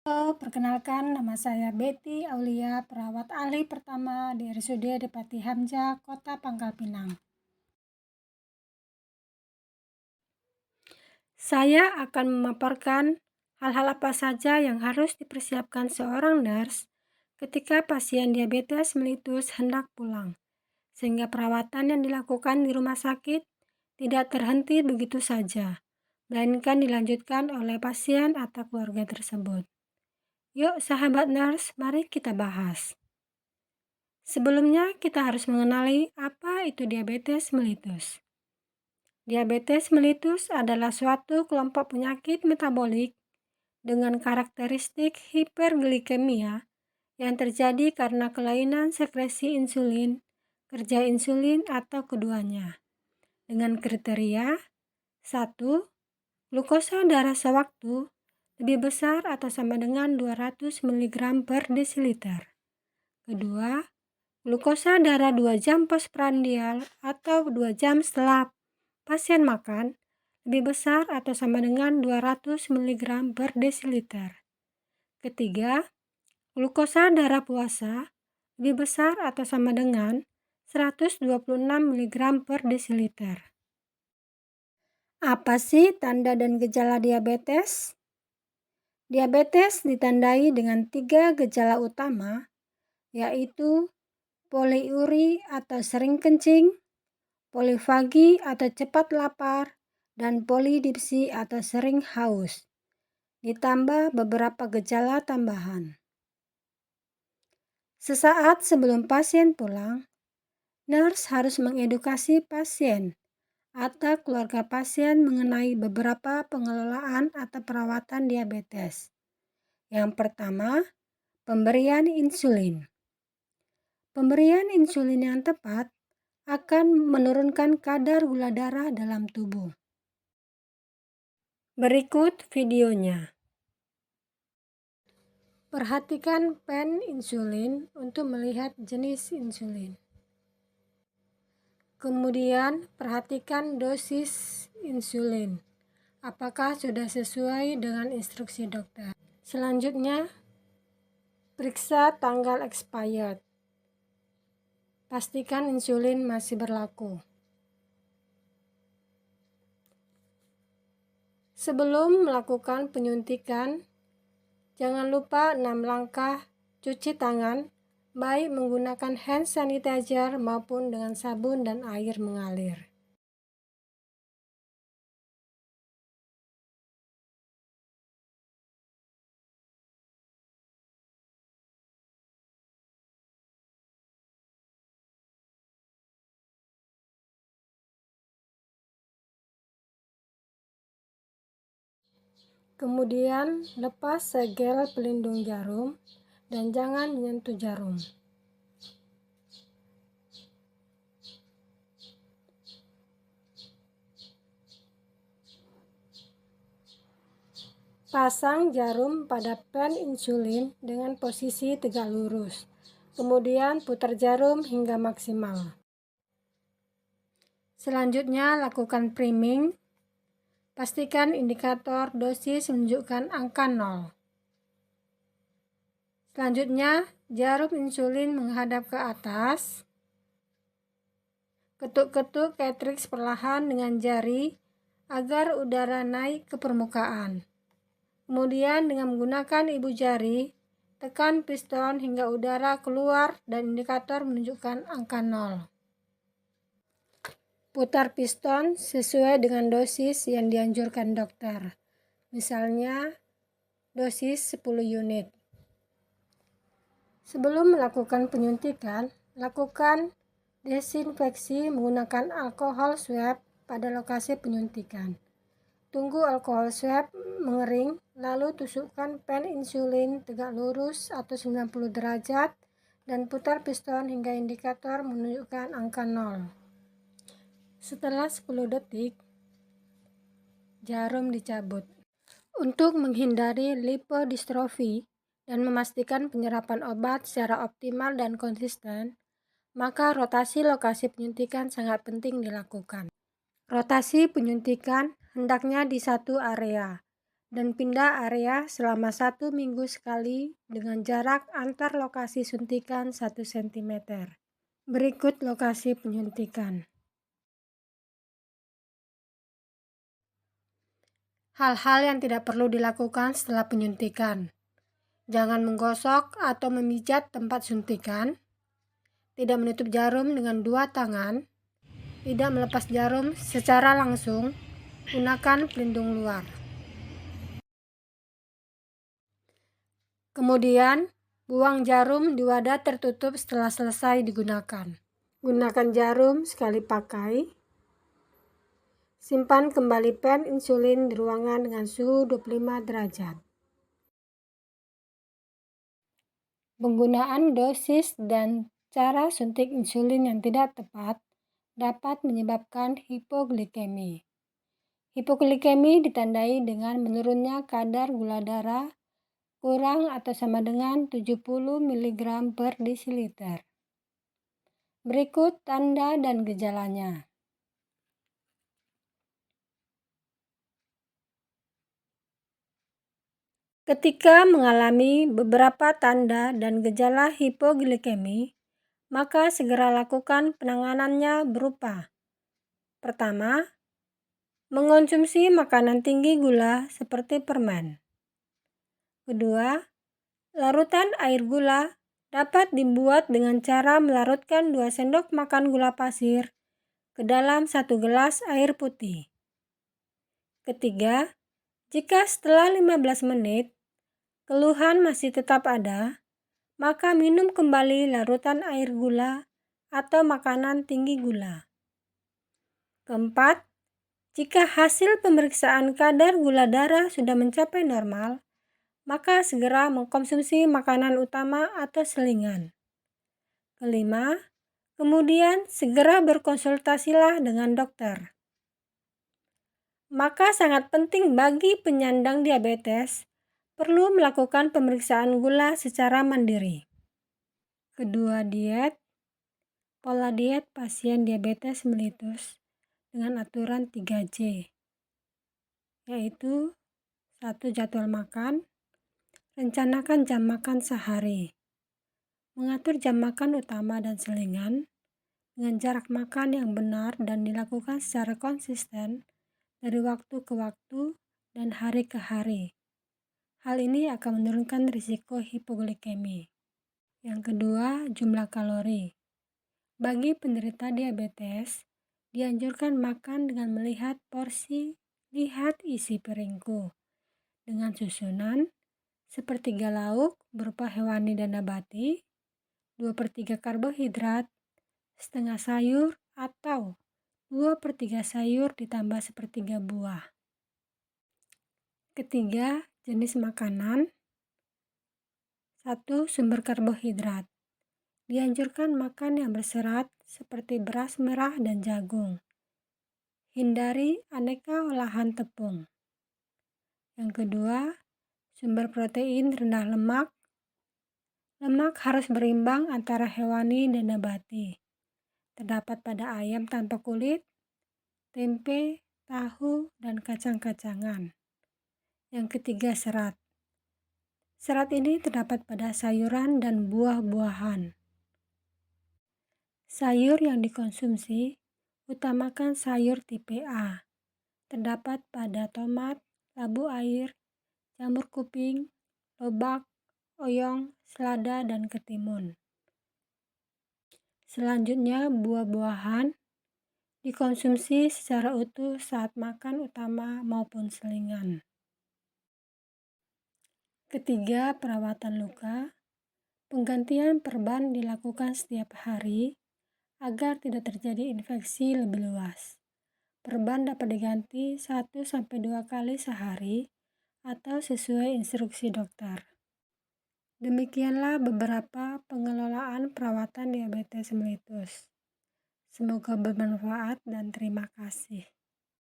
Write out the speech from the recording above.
Halo, perkenalkan nama saya Betty Aulia, perawat ahli pertama di RSUD Depati Hamzah, Kota Pangkal Pinang. Saya akan memaparkan hal-hal apa saja yang harus dipersiapkan seorang nurse ketika pasien diabetes melitus hendak pulang, sehingga perawatan yang dilakukan di rumah sakit tidak terhenti begitu saja, melainkan dilanjutkan oleh pasien atau keluarga tersebut. Yuk sahabat nurse, mari kita bahas. Sebelumnya kita harus mengenali apa itu diabetes mellitus. Diabetes mellitus adalah suatu kelompok penyakit metabolik dengan karakteristik hiperglikemia yang terjadi karena kelainan sekresi insulin, kerja insulin atau keduanya. Dengan kriteria 1. Glukosa darah sewaktu lebih besar atau sama dengan 200 mg per desiliter. Kedua, glukosa darah 2 jam postprandial atau 2 jam setelah pasien makan lebih besar atau sama dengan 200 mg per desiliter. Ketiga, glukosa darah puasa lebih besar atau sama dengan 126 mg per desiliter. Apa sih tanda dan gejala diabetes? Diabetes ditandai dengan 3 gejala utama, yaitu poliuri atau sering kencing, polifagi atau cepat lapar, dan polidipsi atau sering haus, ditambah beberapa gejala tambahan. Sesaat sebelum pasien pulang, nurse harus mengedukasi pasien atau keluarga pasien mengenai beberapa pengelolaan atau perawatan diabetes. Yang pertama, pemberian insulin. Pemberian insulin yang tepat akan menurunkan kadar gula darah dalam tubuh. Berikut videonya. Perhatikan pen insulin untuk melihat jenis insulin. Kemudian perhatikan dosis insulin. Apakah sudah sesuai dengan instruksi dokter? Selanjutnya, periksa tanggal expired. Pastikan insulin masih berlaku. Sebelum melakukan penyuntikan, jangan lupa 6 langkah cuci tangan, baik menggunakan hand sanitizer maupun dengan sabun dan air mengalir. Kemudian, lepas segel pelindung jarum dan jangan menyentuh jarum. Pasang jarum pada pen insulin dengan posisi tegak lurus. Kemudian putar jarum hingga maksimal. Selanjutnya, lakukan priming. Pastikan indikator dosis menunjukkan angka 0. Selanjutnya, jarum insulin menghadap ke atas. Ketuk-ketuk cartridge perlahan dengan jari agar udara naik ke permukaan. Kemudian dengan menggunakan ibu jari, tekan piston hingga udara keluar dan indikator menunjukkan angka 0. Putar piston sesuai dengan dosis yang dianjurkan dokter. Misalnya, dosis 10 unit. Sebelum melakukan penyuntikan, lakukan desinfeksi menggunakan alkohol swab pada lokasi penyuntikan. Tunggu alkohol swab mengering, lalu tusukkan pen insulin tegak lurus atau 90 derajat dan putar piston hingga indikator menunjukkan angka 0. Setelah 10 detik, jarum dicabut. Untuk menghindari lipodystrofi dan memastikan penyerapan obat secara optimal dan konsisten, maka rotasi lokasi penyuntikan sangat penting dilakukan. Rotasi penyuntikan hendaknya di satu area, dan pindah area selama 1 minggu sekali dengan jarak antar lokasi suntikan 1 cm. Berikut lokasi penyuntikan. Hal-hal yang tidak perlu dilakukan setelah penyuntikan. Jangan menggosok atau memijat tempat suntikan. Tidak menutup jarum dengan 2 tangan. Tidak melepas jarum secara langsung. Gunakan pelindung luar. Kemudian, buang jarum di wadah tertutup setelah selesai digunakan. Gunakan jarum sekali pakai. Simpan kembali pen insulin di ruangan dengan suhu 25 derajat. Penggunaan dosis dan cara suntik insulin yang tidak tepat dapat menyebabkan hipoglikemi. Hipoglikemi ditandai dengan menurunnya kadar gula darah kurang atau sama dengan 70 mg per desiliter. Berikut tanda dan gejalanya. Ketika mengalami beberapa tanda dan gejala hipoglikemi, maka segera lakukan penanganannya berupa: pertama, mengonsumsi makanan tinggi gula seperti permen. Kedua, larutan air gula dapat dibuat dengan cara melarutkan 2 sendok makan gula pasir ke dalam 1 gelas air putih. Ketiga, jika setelah 15 menit keluhan masih tetap ada, maka minum kembali larutan air gula atau makanan tinggi gula. Keempat, jika hasil pemeriksaan kadar gula darah sudah mencapai normal, maka segera mengkonsumsi makanan utama atau selingan. Kelima, kemudian segera berkonsultasilah dengan dokter. Maka sangat penting bagi penyandang diabetes perlu melakukan pemeriksaan gula secara mandiri. Kedua, pola diet pasien diabetes mellitus dengan aturan 3J, yaitu 1. Jadwal makan. Rencanakan jam makan sehari. Mengatur jam makan utama dan selingan dengan jarak makan yang benar dan dilakukan secara konsisten dari waktu ke waktu dan hari ke hari. Hal ini akan menurunkan risiko hipoglikemi. Yang kedua, jumlah kalori. Bagi penderita diabetes, dianjurkan makan dengan melihat porsi, lihat isi piringku, dengan susunan sepertiga lauk berupa hewani dan nabati, 2/3 karbohidrat, setengah sayur atau 2/3 sayur ditambah sepertiga buah. Ketiga, jenis makanan. 1. Sumber karbohidrat. Dianjurkan makan yang berserat seperti beras merah dan jagung. Hindari aneka olahan tepung. Yang kedua, sumber protein rendah lemak. Lemak harus berimbang antara hewani dan nabati. Terdapat pada ayam tanpa kulit, tempe, tahu, dan kacang-kacangan. Yang ketiga, serat. Serat ini terdapat pada sayuran dan buah-buahan. Sayur yang dikonsumsi utamakan sayur tipe A. Terdapat pada tomat, labu air, jamur kuping, lobak, oyong, selada, dan ketimun. Selanjutnya, buah-buahan dikonsumsi secara utuh saat makan utama maupun selingan. Ketiga, perawatan luka. Penggantian perban dilakukan setiap hari agar tidak terjadi infeksi lebih luas. Perban dapat diganti 1-2 kali sehari atau sesuai instruksi dokter. Demikianlah beberapa pengelolaan perawatan diabetes mellitus. Semoga bermanfaat dan terima kasih.